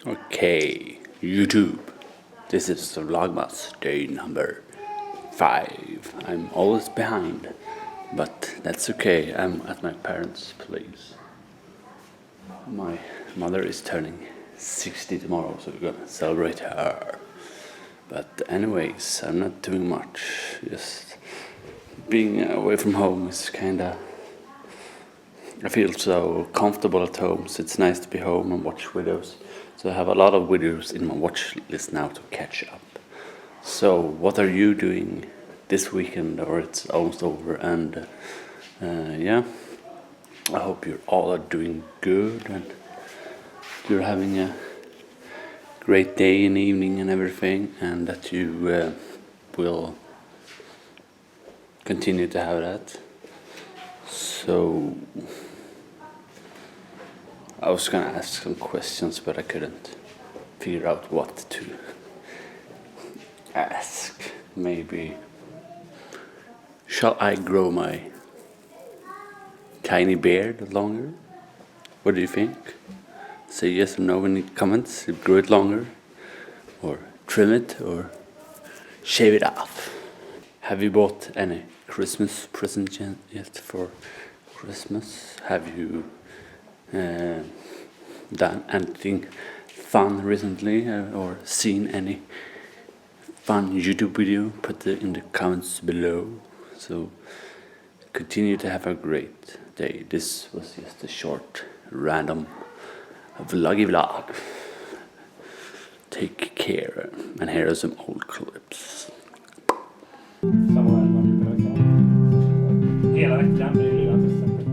Okay, YouTube. This is Vlogmas day number 5. I'm always behind, but that's okay. I'm at my parents' place. My mother is turning 60 tomorrow, so we're gonna celebrate her. But anyways, I'm not doing much. Just being away from home is kinda... I feel so comfortable at home, so it's nice to be home and watch videos. So I have a lot of videos in my watch list now to catch up. So what are you doing this weekend, or it's almost over? And yeah, I hope you all are doing good and you're having a great day and evening and everything, and that you will continue to have that. So I was gonna ask some questions, but I couldn't figure out what to ask. Maybe, shall I grow my tiny beard longer? What do you think? Say yes or no in the comments. Grow it longer, or trim it, or shave it off. Have you bought any Christmas present yet for Christmas? Have you done anything fun recently, or seen any fun YouTube video? Put it in the comments below. So continue to have a great day. This was just a short random vlog. Take care, and here are some old clips. Hela veckan blir det redan till exempel.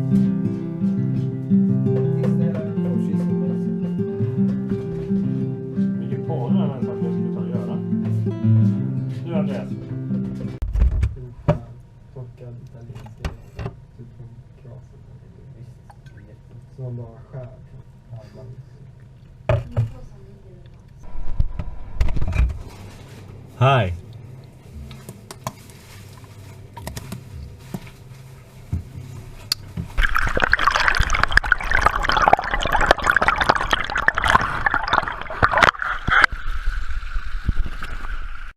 Vilken på den här människan jag skulle ta och göra. Du Andreas. Torkad italiensk typ från Kroatien. Visst, som bara skär. Hi.